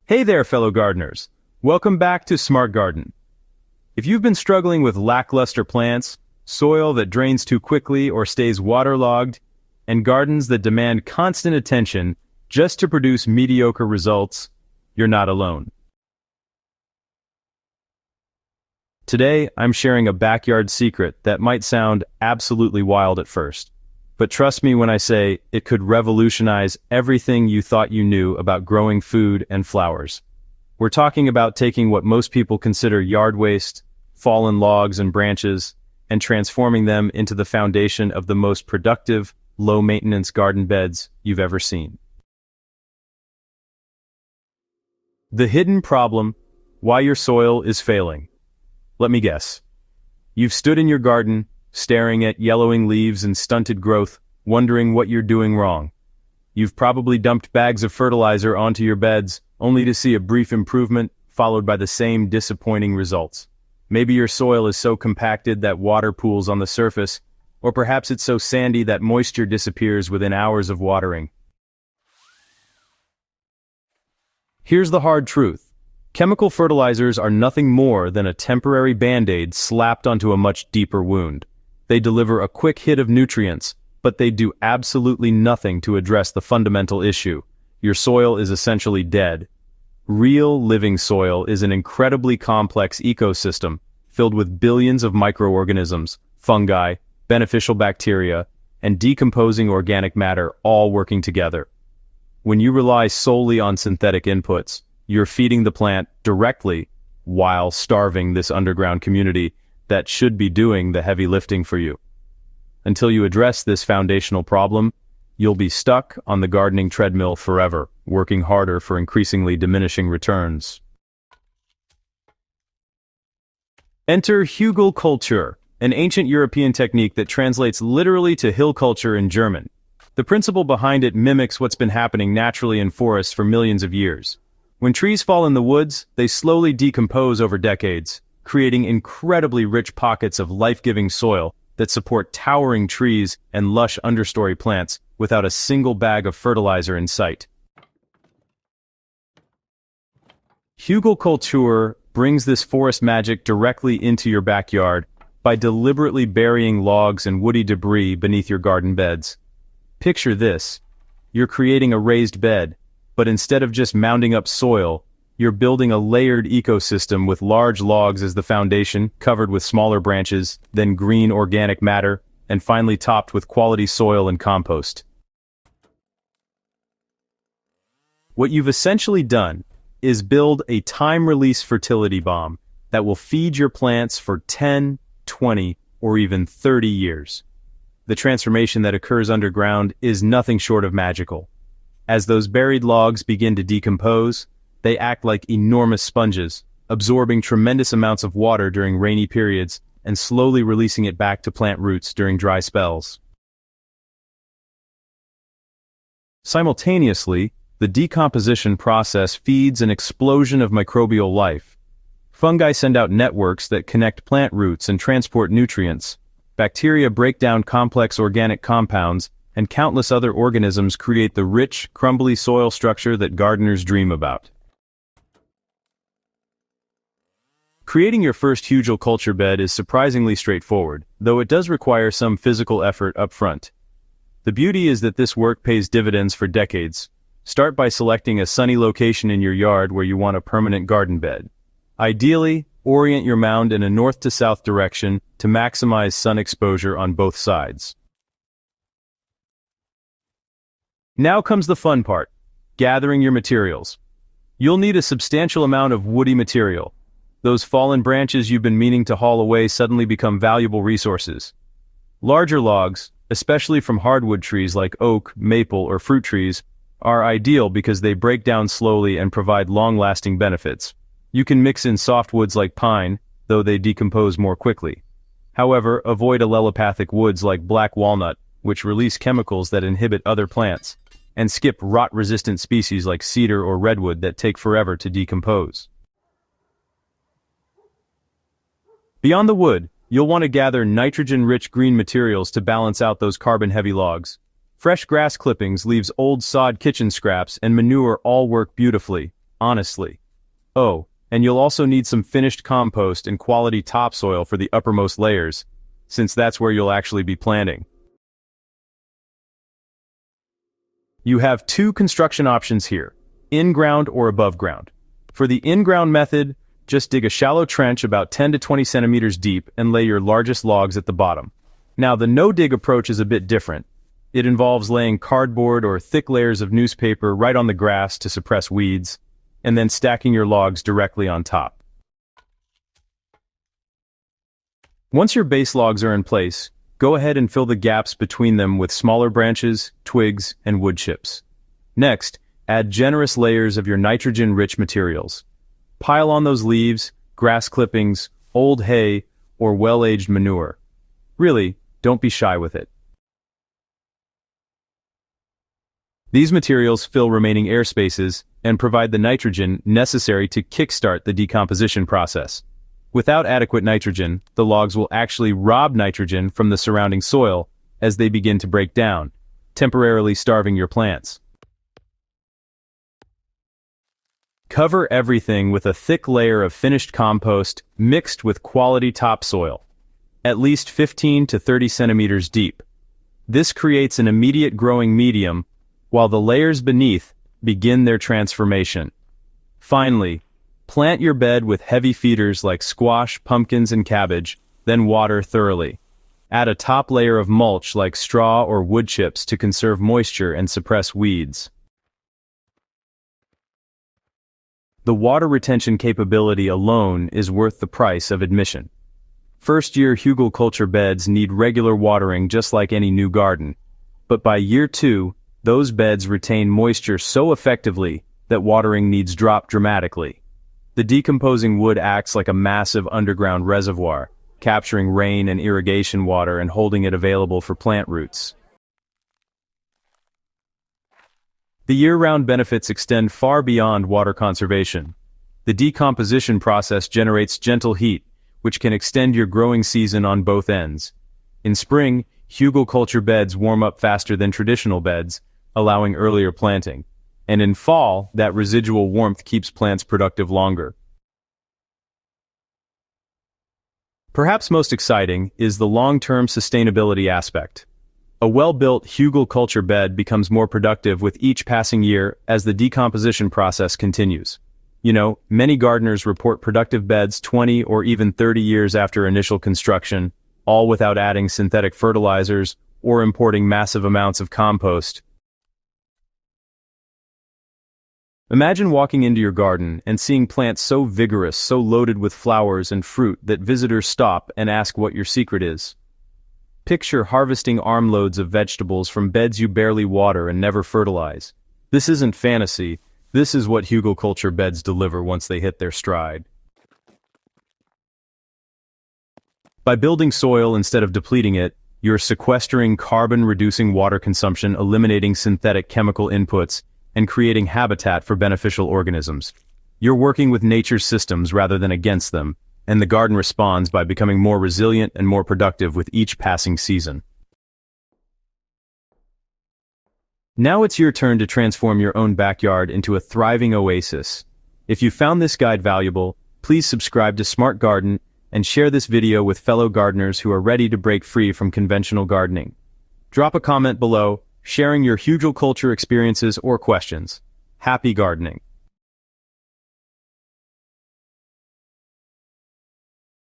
Hey there, fellow gardeners. Welcome back to Smart Garden. If you've been struggling with lackluster plants, soil that drains too quickly or stays waterlogged, and gardens that demand constant attention just to produce mediocre results, you're not alone. Today, I'm sharing a backyard secret that might sound absolutely wild at first. But trust me when I say it could revolutionize everything you thought you knew about growing food and flowers. We're talking about taking what most people consider yard waste, fallen logs and branches, and transforming them into the foundation of the most productive, low-maintenance garden beds you've ever seen. The hidden problem: why your soil is failing. Let me guess. You've stood in your garden, staring at yellowing leaves and stunted growth, wondering what you're doing wrong. You've probably dumped bags of fertilizer onto your beds, only to see a brief improvement, followed by the same disappointing results. Maybe your soil is so compacted that water pools on the surface, or perhaps it's so sandy that moisture disappears within hours of watering. Here's the hard truth. Chemical fertilizers are nothing more than a temporary band-aid slapped onto a much deeper wound. They deliver a quick hit of nutrients, but they do absolutely nothing to address the fundamental issue. Your soil is essentially dead. Real living soil is an incredibly complex ecosystem filled with billions of microorganisms, fungi, beneficial bacteria, and decomposing organic matter all working together. When you rely solely on synthetic inputs, you're feeding the plant directly while starving this underground community that should be doing the heavy lifting for you. Until you address this foundational problem, you'll be stuck on the gardening treadmill forever, working harder for increasingly diminishing returns. Enter Hugelkultur, an ancient European technique that translates literally to hill culture in German. The principle behind it mimics what's been happening naturally in forests for millions of years. When trees fall in the woods, they slowly decompose over decades, creating incredibly rich pockets of life-giving soil that support towering trees and lush understory plants without a single bag of fertilizer in sight. Hugelkultur brings this forest magic directly into your backyard by deliberately burying logs and woody debris beneath your garden beds. Picture this: you're creating a raised bed, but instead of just mounding up soil, you're building a layered ecosystem with large logs as the foundation, covered with smaller branches, then green organic matter, and finally topped with quality soil and compost. What you've essentially done is build a time-release fertility bomb that will feed your plants for 10, 20, or even 30 years. The transformation that occurs underground is nothing short of magical. As those buried logs begin to decompose, they act like enormous sponges, absorbing tremendous amounts of water during rainy periods and slowly releasing it back to plant roots during dry spells. Simultaneously, the decomposition process feeds an explosion of microbial life. Fungi send out networks that connect plant roots and transport nutrients. Bacteria break down complex organic compounds, and countless other organisms create the rich, crumbly soil structure that gardeners dream about. Creating your first Hugelkultur bed is surprisingly straightforward, though it does require some physical effort up front. The beauty is that this work pays dividends for decades. Start by selecting a sunny location in your yard where you want a permanent garden bed. Ideally, orient your mound in a north to south direction to maximize sun exposure on both sides. Now comes the fun part: gathering your materials. You'll need a substantial amount of woody material. Those fallen branches you've been meaning to haul away suddenly become valuable resources. Larger logs, especially from hardwood trees like oak, maple, or fruit trees, are ideal because they break down slowly and provide long-lasting benefits. You can mix in softwoods like pine, though they decompose more quickly. However, avoid allelopathic woods like black walnut, which release chemicals that inhibit other plants, and skip rot-resistant species like cedar or redwood that take forever to decompose. Beyond the wood, you'll want to gather nitrogen-rich green materials to balance out those carbon-heavy logs. Fresh grass clippings, leaves, old sod kitchen scraps, and manure all work beautifully. honestly. Oh, and you'll also need some finished compost and quality topsoil for the uppermost layers, since that's where you'll actually be planting. You have two construction options here, in-ground or above ground. For the in-ground method, just dig a shallow trench about 10 to 20 centimeters deep and lay your largest logs at the bottom. Now, the no-dig approach is a bit different. It involves laying cardboard or thick layers of newspaper right on the grass to suppress weeds, and then stacking your logs directly on top. Once your base logs are in place, go ahead and fill the gaps between them with smaller branches, twigs, and wood chips. Next, add generous layers of your nitrogen-rich materials. Pile on those leaves, grass clippings, old hay, or well-aged manure. Really, don't be shy with it. These materials fill remaining air spaces and provide the nitrogen necessary to kickstart the decomposition process. Without adequate nitrogen, the logs will actually rob nitrogen from the surrounding soil as they begin to break down, temporarily starving your plants. Cover everything with a thick layer of finished compost mixed with quality topsoil, at least 15 to 30 centimeters deep. This creates an immediate growing medium, while the layers beneath begin their transformation. Finally, plant your bed with heavy feeders like squash, pumpkins, and cabbage, then water thoroughly. Add a top layer of mulch like straw or wood chips to conserve moisture and suppress weeds. The water retention capability alone is worth the price of admission. First-year hugelkultur beds need regular watering just like any new garden. But by year 2, those beds retain moisture so effectively that watering needs drop dramatically. The decomposing wood acts like a massive underground reservoir, capturing rain and irrigation water and holding it available for plant roots. The year-round benefits extend far beyond water conservation. The decomposition process generates gentle heat, which can extend your growing season on both ends. In spring, hugelkultur beds warm up faster than traditional beds, allowing earlier planting. And in fall, that residual warmth keeps plants productive longer. Perhaps most exciting is the long-term sustainability aspect. A well-built hugelkultur bed becomes more productive with each passing year as the decomposition process continues. You know, many gardeners report productive beds 20 or even 30 years after initial construction, all without adding synthetic fertilizers or importing massive amounts of compost. Imagine walking into your garden and seeing plants so vigorous, so loaded with flowers and fruit that visitors stop and ask what your secret is. Picture harvesting armloads of vegetables from beds you barely water and never fertilize. This isn't fantasy. This is what hugelkultur beds deliver once they hit their stride. By building soil instead of depleting it, you're sequestering carbon, reducing water consumption, eliminating synthetic chemical inputs, and creating habitat for beneficial organisms. You're working with nature's systems rather than against them, and the garden responds by becoming more resilient and more productive with each passing season. Now it's your turn to transform your own backyard into a thriving oasis. If you found this guide valuable, please subscribe to Smart Garden and share this video with fellow gardeners who are ready to break free from conventional gardening. Drop a comment below, sharing your hugelkultur experiences or questions. Happy gardening!